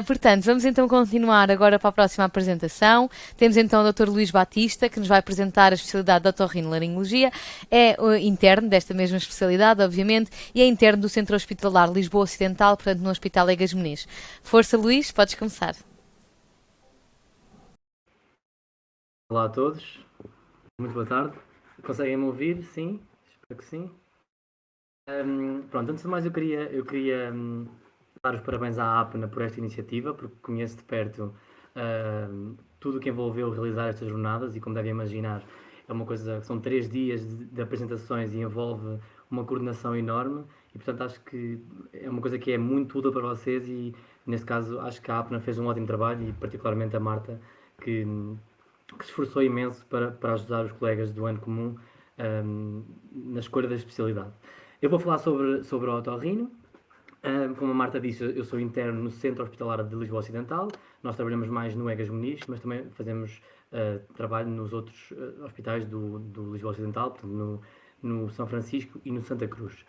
Portanto, vamos então continuar agora para a próxima apresentação. Temos então o Dr. Luís Batista, que nos vai apresentar a especialidade de otorrinolaringologia. É interno desta mesma especialidade, obviamente, e é interno do Centro Hospitalar Lisboa Ocidental, portanto, no Hospital Egas Muniz. Força, Luís, podes começar. Olá a todos, muito boa tarde. Conseguem-me ouvir? Sim? Espero que sim. Pronto, antes de mais eu queria dar os parabéns à APNA por esta iniciativa, porque conheço de perto tudo o que envolveu realizar estas jornadas e, como devem imaginar, é uma coisa, são 3 dias de apresentações e envolve uma coordenação enorme e, portanto, acho que é uma coisa que é muito útil para vocês e, neste caso, acho que a APNA fez um ótimo trabalho e, particularmente, a Marta, que, que se esforçou imenso para ajudar os colegas do ano comum na escolha da especialidade. Eu vou falar sobre o otorrino. Como a Marta disse, eu sou interno no Centro Hospitalar de Lisboa Ocidental. Nós trabalhamos mais no Egas Muniz, mas também fazemos trabalho nos outros hospitais do Lisboa Ocidental, portanto, no São Francisco e no Santa Cruz.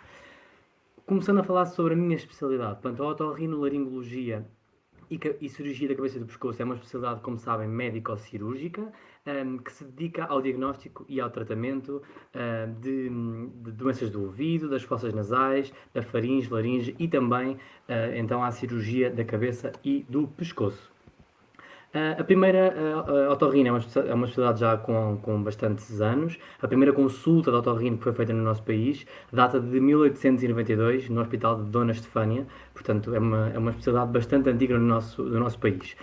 Começando a falar sobre a minha especialidade, portanto, a otorrinolaringologia e cirurgia da cabeça e do pescoço é uma especialidade, como sabem, médico-cirúrgica, que se dedica ao diagnóstico e ao tratamento de doenças do ouvido, das fossas nasais, da faringe, laringe e também, então, à cirurgia da cabeça e do pescoço. A primeira otorrino é uma especialidade já com bastantes anos. A primeira consulta de otorrino que foi feita no nosso país data de 1892, no Hospital de Dona Estefânia. Portanto, é uma especialidade bastante antiga do nosso país.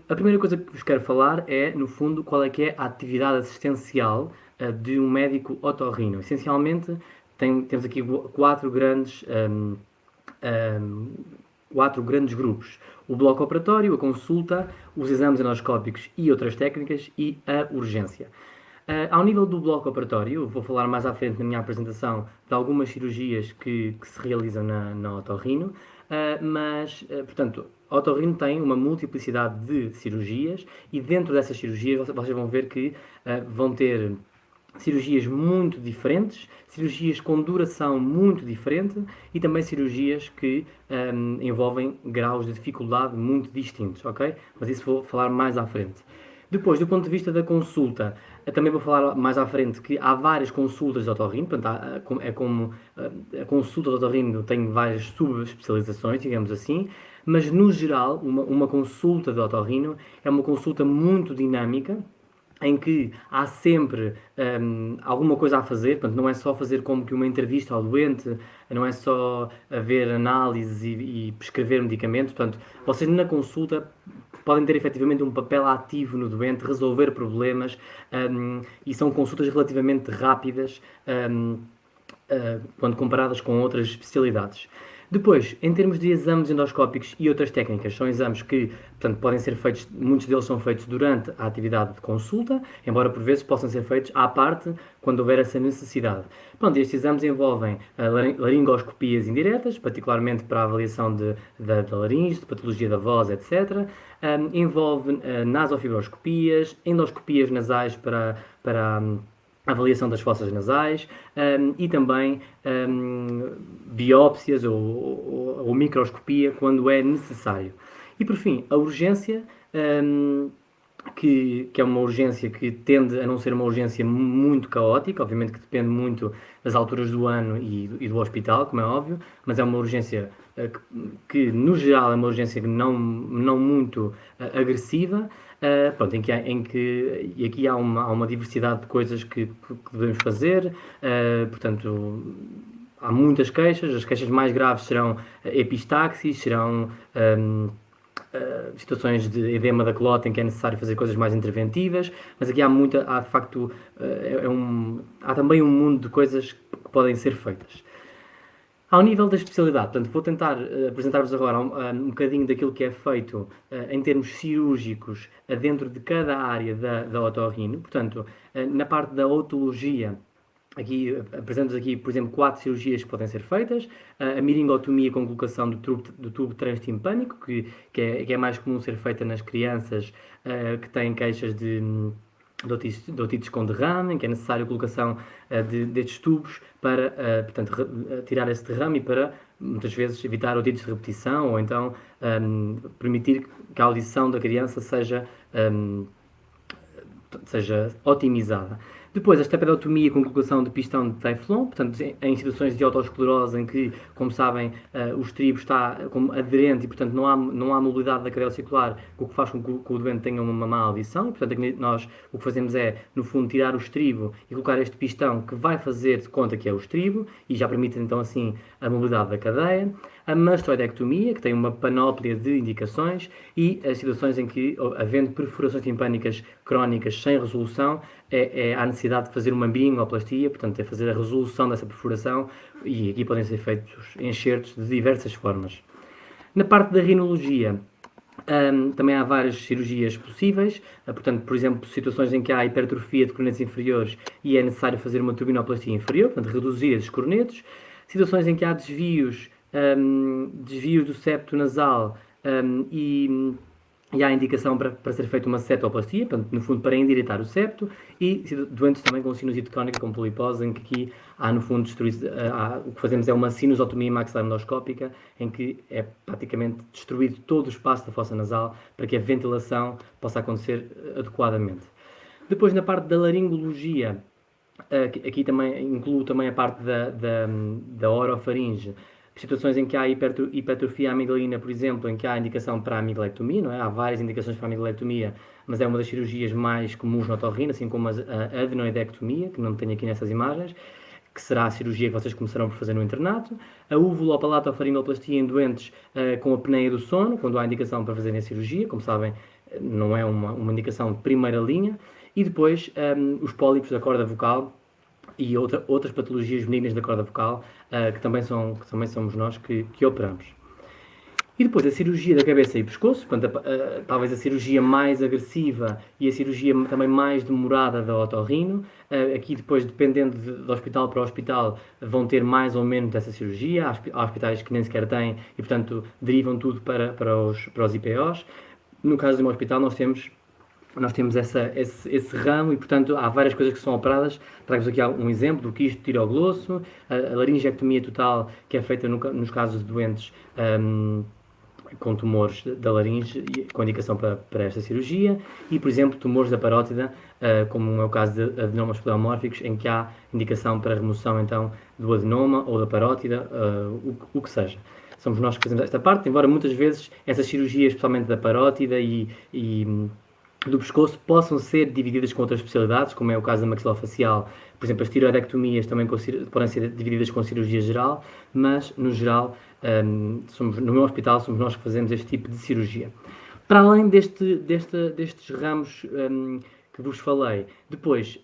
A primeira coisa que vos quero falar é, no fundo, qual é que é a atividade assistencial de um médico otorrino. Essencialmente, temos aqui quatro grandes grupos: o bloco operatório, a consulta, os exames endoscópicos e outras técnicas e a urgência. Ao nível do bloco operatório, vou falar mais à frente na minha apresentação de algumas cirurgias que se realizam na otorrino, portanto, a otorrino tem uma multiplicidade de cirurgias e dentro dessas cirurgias vocês vão ver que vão ter cirurgias muito diferentes, cirurgias com duração muito diferente e também cirurgias que envolvem graus de dificuldade muito distintos, ok? Mas isso vou falar mais à frente. Depois, do ponto de vista da consulta, também vou falar mais à frente que há várias consultas de otorrino, portanto, é como a consulta de otorrino tem várias subespecializações, digamos assim, mas no geral, uma consulta de otorrino é uma consulta muito dinâmica, em que há sempre alguma coisa a fazer, portanto, não é só fazer como que uma entrevista ao doente, não é só ver análises e prescrever medicamentos, portanto, vocês na consulta podem ter efetivamente um papel ativo no doente, resolver problemas, e são consultas relativamente rápidas, quando comparadas com outras especialidades. Depois, em termos de exames endoscópicos e outras técnicas, são exames que, portanto, podem ser feitos, muitos deles são feitos durante a atividade de consulta, embora por vezes possam ser feitos à parte, quando houver essa necessidade. Pronto, estes exames envolvem laringoscopias indiretas, particularmente para a avaliação da laringe, de patologia da voz, etc. Envolve nasofibroscopias, endoscopias nasais para avaliação das fossas nasais e também biópsias ou microscopia quando é necessário. E por fim, a urgência, que é uma urgência que tende a não ser uma urgência muito caótica, obviamente que depende muito das alturas do ano e do hospital, como é óbvio, mas é uma urgência que no geral é uma urgência não muito agressiva. Pronto, e aqui há uma diversidade de coisas que devemos fazer, portanto, há muitas queixas, as queixas mais graves serão epistaxis, serão situações de edema da colota em que é necessário fazer coisas mais interventivas, mas aqui há de facto, há também um mundo de coisas que podem ser feitas. Ao nível da especialidade, portanto, vou tentar apresentar-vos agora um bocadinho daquilo que é feito em termos cirúrgicos dentro de cada área da otorrino. Portanto, na parte da otologia, aqui apresento-vos aqui, por exemplo, 4 cirurgias que podem ser feitas. A miringotomia com colocação do tubo transtimpânico, que é mais comum ser feita nas crianças que têm queixas de otites com derrame, em que é necessário a colocação destes tubos para, portanto, tirar esse derrame e para muitas vezes evitar otites de repetição ou então permitir que a audição da criança seja otimizada. Depois, a estepedotomia com colocação de pistão de Teflon, portanto, em situações de otosclerose em que, como sabem, o estribo está como aderente e, portanto, não há mobilidade da cadeia auricular, o que faz com que o doente tenha uma má audição. E, portanto, nós o que fazemos é, no fundo, tirar o estribo e colocar este pistão que vai fazer de conta que é o estribo e já permite, então, assim, a mobilidade da cadeia. A mastoidectomia, que tem uma panóplia de indicações, e as situações em que, havendo perfurações timpânicas crónicas sem resolução, há necessidade de fazer uma binoplastia, portanto, é fazer a resolução dessa perfuração, e aqui podem ser feitos enxertos de diversas formas. Na parte da rinologia, também há várias cirurgias possíveis, portanto, por exemplo, situações em que há hipertrofia de cornetos inferiores e é necessário fazer uma turbinoplastia inferior, portanto, reduzir esses cornetos. Situações em que há desvios do septo nasal e há indicação para ser feita uma septoplastia, portanto, no fundo, para endireitar o septo, e doentes também com sinusite crónica com polipose, em que aqui há, no fundo, o que fazemos é uma sinusotomia maxilar endoscópica, em que é praticamente destruído todo o espaço da fossa nasal para que a ventilação possa acontecer adequadamente. Depois, na parte da laringologia, aqui também incluo também a parte da orofaringe, situações em que há hipertrofia amigdalina, por exemplo, em que há indicação para a amigalectomia, não é? Há várias indicações para a amigalectomia, mas é uma das cirurgias mais comuns na otorrina, assim como a adenoidectomia, que não tenho aqui nessas imagens, que será a cirurgia que vocês começarão por fazer no internato. A uvulopalatofaringoplastia em doentes com apneia do sono, quando há indicação para fazerem a cirurgia, como sabem, não é uma indicação de primeira linha. E depois os pólipos da corda vocal e outras patologias benignas da corda vocal, que também somos nós que operamos. E depois a cirurgia da cabeça e pescoço, portanto, talvez a cirurgia mais agressiva e a cirurgia também mais demorada da otorrino. Aqui depois, dependendo de hospital para hospital, vão ter mais ou menos dessa cirurgia. Há hospitais que nem sequer têm e, portanto, derivam tudo para os IPOs. No caso de um hospital, nós temos esse ramo e, portanto, há várias coisas que são operadas. Trago-vos aqui um exemplo do quisto tiroglosso, a laringectomia total, que é feita nos casos de doentes com tumores da laringe, com indicação para esta cirurgia, e, por exemplo, tumores da parótida, como é o caso de adenomas pleomórficos, em que há indicação para remoção, então, do adenoma ou da parótida, o que seja. Somos nós que fazemos esta parte, embora muitas vezes essas cirurgias, especialmente da parótida e do pescoço, possam ser divididas com outras especialidades, como é o caso da maxilofacial. Por exemplo, as tiroidectomias também podem ser divididas com cirurgia geral, mas, no geral, no meu hospital, somos nós que fazemos este tipo de cirurgia. Para além destes ramos que vos falei, depois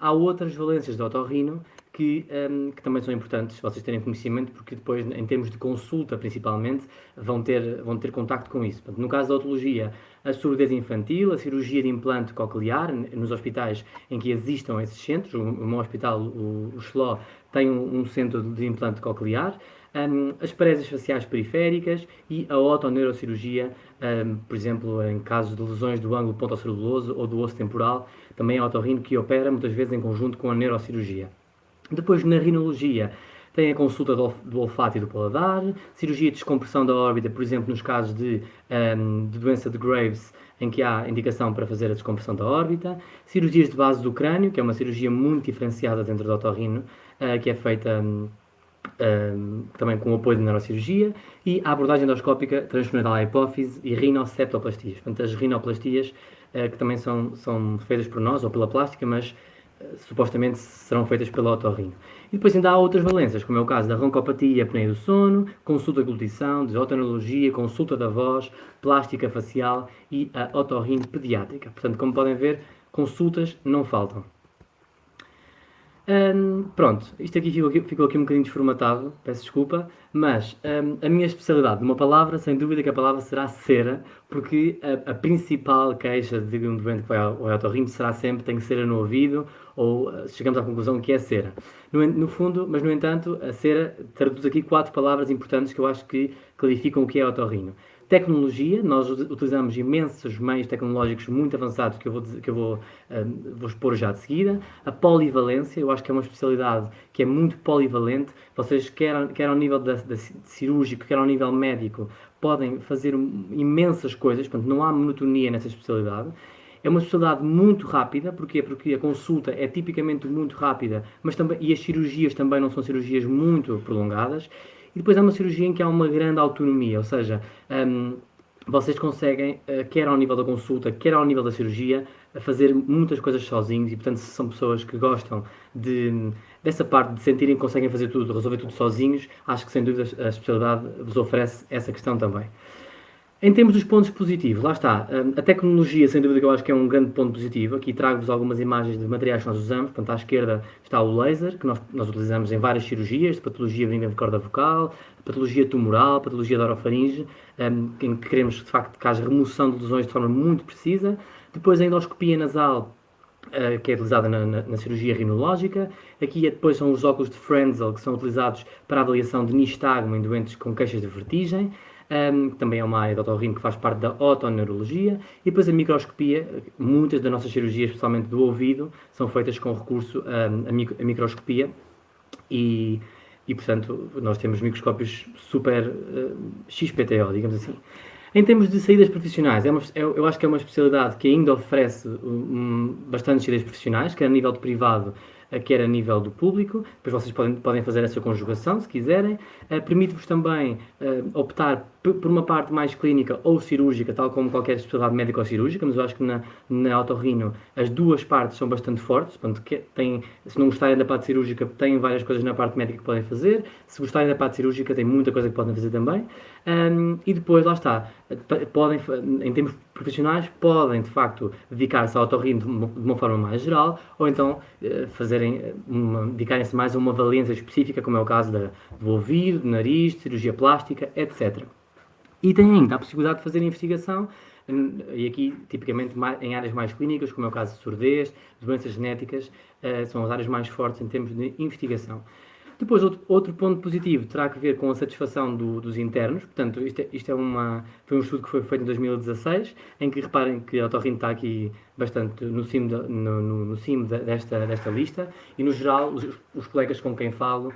há outras valências da otorrino que também são importantes vocês terem conhecimento, porque depois, em termos de consulta, principalmente, vão ter contacto com isso. Portanto, no caso da otologia, a surdez infantil, a cirurgia de implante coclear, nos hospitais em que existam esses centros. O meu hospital, o SLO, tem um centro de implante coclear, as parésias faciais periféricas e a otoneurocirurgia, por exemplo, em casos de lesões do ângulo pontoceruloso ou do osso temporal, também a otorrino que opera muitas vezes em conjunto com a neurocirurgia. Depois, na rinologia, tem a consulta do olfato e do paladar, cirurgia de descompressão da órbita, por exemplo, nos casos de doença de Graves, em que há indicação para fazer a descompressão da órbita, cirurgias de base do crânio, que é uma cirurgia muito diferenciada dentro da otorrino, que é feita também com o apoio da neurocirurgia, e a abordagem endoscópica transfrontal à hipófise e rinoceptoplastias. Portanto, as rinoplastias, que também são feitas por nós ou pela plástica, mas supostamente serão feitas pela otorrino. E depois ainda há outras valências, como é o caso da roncopatia, apneia do sono, consulta de glutição, de otorrinologia, consulta da voz, plástica facial e a otorrino pediátrica. Portanto, como podem ver, consultas não faltam. Pronto, isto aqui ficou aqui um bocadinho desformatado, peço desculpa, mas a minha especialidade numa palavra, sem dúvida que a palavra será cera, porque a principal queixa de um doente que vai ao otorrino será sempre tem cera no ouvido, ou chegamos à conclusão que é cera. No fundo, mas no entanto, a cera traduz aqui 4 palavras importantes que eu acho que clarificam o que é otorrino. tecnologia, nós utilizamos imensos meios tecnológicos muito avançados que eu vou expor já de seguida. A polivalência, eu acho que é uma especialidade que é muito polivalente. Vocês, quer ao nível de cirúrgico, quer ao nível médico, podem fazer imensas coisas, portanto não há monotonia nessa especialidade. É uma especialidade muito rápida, porquê? Porque a consulta é tipicamente muito rápida, mas também, e as cirurgias também não são cirurgias muito prolongadas. E depois é uma cirurgia em que há uma grande autonomia, ou seja, vocês conseguem, quer ao nível da consulta, quer ao nível da cirurgia, fazer muitas coisas sozinhos e, portanto, se são pessoas que gostam dessa parte de sentirem que conseguem fazer tudo, resolver tudo sozinhos, acho que sem dúvida a especialidade vos oferece essa questão também. Em termos dos pontos positivos, lá está, a tecnologia, sem dúvida que eu acho que é um grande ponto positivo. Aqui trago-vos algumas imagens de materiais que nós usamos. Portanto, à esquerda está o laser, que nós utilizamos em várias cirurgias, de patologia benigna de corda vocal, patologia tumoral, patologia da orofaringe, em que queremos, de facto, que haja remoção de lesões de forma muito precisa. Depois a endoscopia nasal, que é utilizada na cirurgia rinológica. Aqui depois são os óculos de Frenzel, que são utilizados para a avaliação de nistagmo em doentes com queixas de vertigem. Que também é uma área de otorrino que faz parte da otoneurologia, e depois a microscopia. Muitas das nossas cirurgias, especialmente do ouvido, são feitas com recurso a microscopia e, portanto, nós temos microscópios super XPTO, digamos assim. Em termos de saídas profissionais, eu acho que é uma especialidade que ainda oferece bastantes saídas profissionais, quer a nível de privado, quer a nível do público. Depois vocês podem fazer essa conjugação, se quiserem. Permite-vos também optar por uma parte mais clínica ou cirúrgica, tal como qualquer especialidade médica ou cirúrgica, mas eu acho que na otorrino as duas partes são bastante fortes. Portanto, se não gostarem da parte cirúrgica, têm várias coisas na parte médica que podem fazer. Se gostarem da parte cirúrgica, tem muita coisa que podem fazer também. E depois, lá está, podem, em termos profissionais, podem de facto dedicar-se ao otorrino de uma forma mais geral, ou então dedicarem-se mais a uma valência específica, como é o caso do ouvido, do nariz, de cirurgia plástica, etc. E têm ainda a possibilidade de fazer investigação, e aqui tipicamente em áreas mais clínicas, como é o caso de surdez, doenças genéticas, são as áreas mais fortes em termos de investigação. Depois, outro ponto positivo terá a ver com a satisfação dos internos. Portanto, foi um estudo que foi feito em 2016, em que reparem que a otorrino está aqui bastante no cimo desta lista, e no geral, os colegas com quem falo,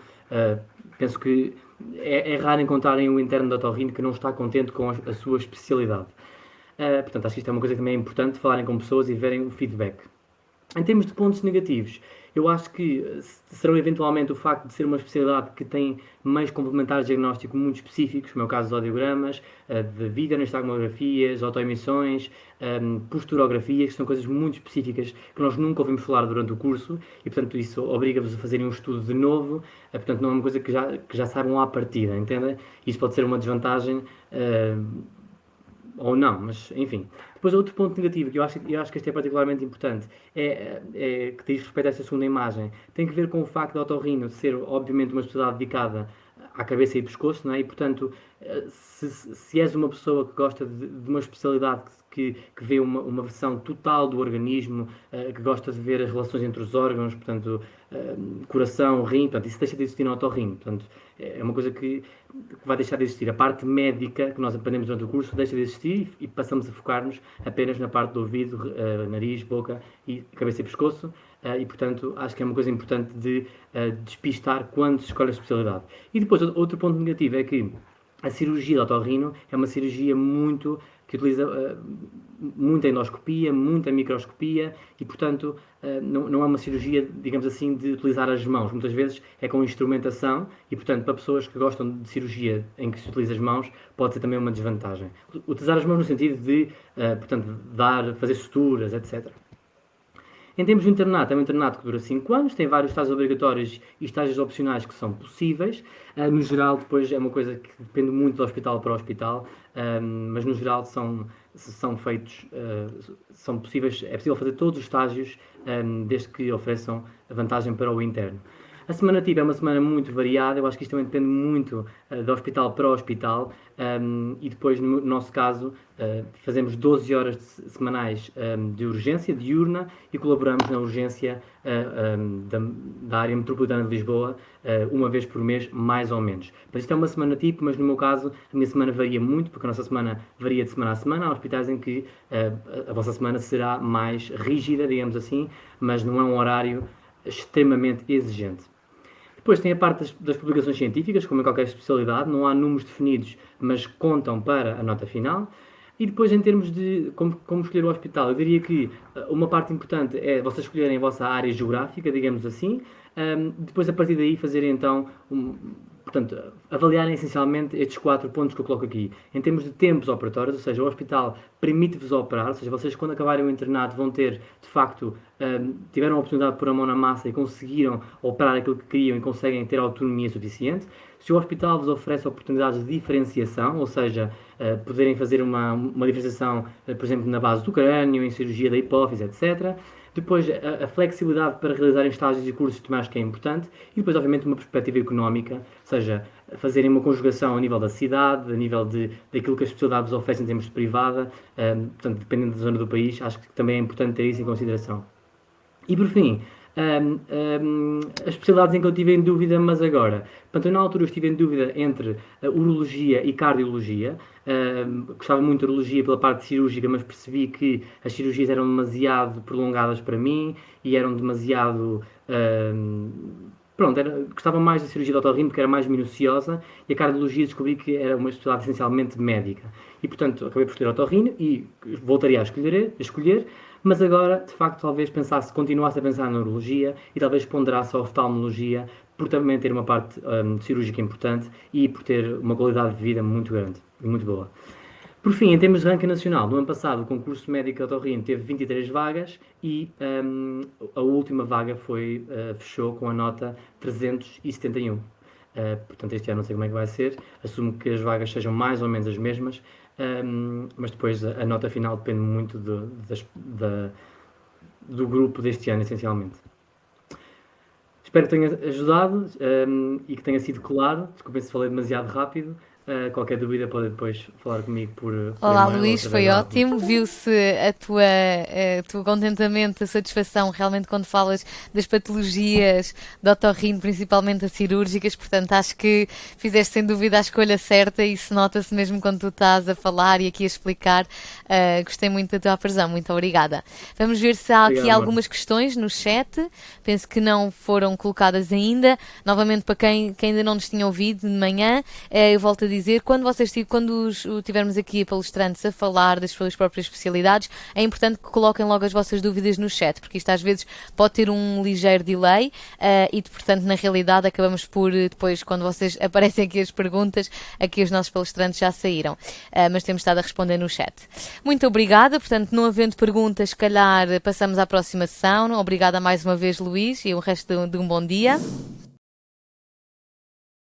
penso que é raro encontrarem um interno da otorrino que não está contente com a sua especialidade. Portanto, acho que isto é uma coisa que também é importante, falarem com pessoas e verem o feedback. Em termos de pontos negativos, eu acho que serão eventualmente o facto de ser uma especialidade que tem meios complementares de diagnóstico muito específicos, como é o caso dos audiogramas, de videonestagografias, autoemissões, posturografias, que são coisas muito específicas que nós nunca ouvimos falar durante o curso, e portanto isso obriga-vos a fazerem um estudo de novo. Portanto não é uma coisa que já saibam à partida, entendem? Isso pode ser uma desvantagem ou não, mas enfim. Depois outro ponto negativo, que eu acho que este é particularmente importante, é que diz respeito a esta segunda imagem, tem que ver com o facto de otorrino ser obviamente uma especialidade dedicada à cabeça e pescoço, não é? E portanto, se és uma pessoa que gosta de uma especialidade que vê uma versão total do organismo, que gosta de ver as relações entre os órgãos, portanto, coração, rim, portanto, isso deixa de existir no otorrino. Portanto, é uma coisa que vai deixar de existir. A parte médica que nós aprendemos durante o curso deixa de existir e passamos a focar-nos apenas na parte do ouvido, nariz, boca e cabeça e pescoço. E, portanto, acho que é uma coisa importante de despistar quando se escolhe a especialidade. E depois, outro ponto negativo é que a cirurgia de otorrino é uma cirurgia que utiliza muita endoscopia, muita microscopia e, portanto, não é uma cirurgia, digamos assim, de utilizar as mãos. Muitas vezes é com instrumentação e, portanto, para pessoas que gostam de cirurgia em que se utiliza as mãos, pode ser também uma desvantagem. Utilizar as mãos no sentido de, portanto, fazer suturas, etc. Em termos de internato, é um internato que dura 5 anos, tem vários estágios obrigatórios e estágios opcionais que são possíveis. No geral, depois é uma coisa que depende muito de hospital para hospital, mas no geral são feitos, são possíveis, é possível fazer todos os estágios desde que ofereçam a vantagem para o interno. A semana tipo é uma semana muito variada, eu acho que isto também depende muito de hospital para hospital, e depois, no nosso caso, fazemos 12 horas semanais de urgência, diurna, e colaboramos na urgência da área metropolitana de Lisboa, uma vez por mês, mais ou menos. Mas isto é uma semana tipo, mas no meu caso, a minha semana varia muito, porque a nossa semana varia de semana a semana. Há hospitais em que a vossa semana será mais rígida, digamos assim, mas não é um horário extremamente exigente. Depois tem a parte das publicações científicas, como em qualquer especialidade, não há números definidos, mas contam para a nota final. E depois, em termos de como escolher o hospital, eu diria que uma parte importante é vocês escolherem a vossa área geográfica, digamos assim. Depois, a partir daí, fazerem então, portanto, avaliarem essencialmente estes 4 pontos que eu coloco aqui. Em termos de tempos operatórios, ou seja, o hospital permite-vos operar, ou seja, vocês quando acabarem o internato vão ter, de facto, tiveram a oportunidade de pôr a mão na massa e conseguiram operar aquilo que queriam e conseguem ter autonomia suficiente. Se o hospital vos oferece oportunidades de diferenciação, ou seja, poderem fazer uma diferenciação, por exemplo, na base do crânio, em cirurgia da hipófise, etc. Depois, a flexibilidade para realizarem estágios e cursos também acho que é importante. E depois, obviamente, uma perspectiva económica, ou seja, fazerem uma conjugação a nível da cidade, a nível daquilo que as especialidades oferecem em termos de privada, portanto, dependendo da zona do país, acho que também é importante ter isso em consideração. E por fim, as especialidades em que eu estive em dúvida, mas agora. Portanto, eu na altura estive em dúvida entre urologia e cardiologia. Gostava muito de urologia pela parte cirúrgica, mas percebi que as cirurgias eram demasiado prolongadas para mim e eram demasiado. Pronto, gostava mais da cirurgia de otorrino porque era mais minuciosa, e a cardiologia descobri que era uma especialidade essencialmente médica. E portanto acabei por escolher otorrino e voltaria a escolher, mas agora, de facto, talvez continuasse a pensar na urologia e talvez ponderasse a oftalmologia, por também ter uma parte cirúrgica importante e por ter uma qualidade de vida muito grande e muito boa. Por fim, em termos de ranking nacional, no ano passado o concurso médico de otorrino teve 23 vagas e a última vaga fechou com a nota 371. Portanto, este ano não sei como é que vai ser, assumo que as vagas sejam mais ou menos as mesmas, mas depois a nota final depende muito do grupo deste ano, essencialmente. Espero que tenha ajudado e que tenha sido claro. Desculpem se falei demasiado rápido. Qualquer dúvida pode depois falar comigo por Olá, e-mail, Luís, foi ótimo. Viu-se a tua contentamento, a satisfação realmente quando falas das patologias de otorrino, principalmente as cirúrgicas. Portanto, acho que fizeste sem dúvida a escolha certa e se nota-se mesmo quando tu estás a falar e aqui a explicar. Gostei muito da tua apresentação, muito obrigada. Vamos ver se há aqui algumas questões no chat. Penso que não foram colocadas ainda. Novamente, para quem ainda não nos tinha ouvido de manhã, eu volto a dizer, quando tivermos aqui palestrantes a falar das suas próprias especialidades, é importante que coloquem logo as vossas dúvidas no chat, porque isto às vezes pode ter um ligeiro delay e, portanto, na realidade acabamos por, depois, quando vocês aparecem aqui as perguntas, aqui os nossos palestrantes já saíram, mas temos estado a responder no chat. Muito obrigada, portanto, não havendo perguntas, se calhar passamos à próxima sessão. Obrigada mais uma vez, Luís, e o resto de um bom dia.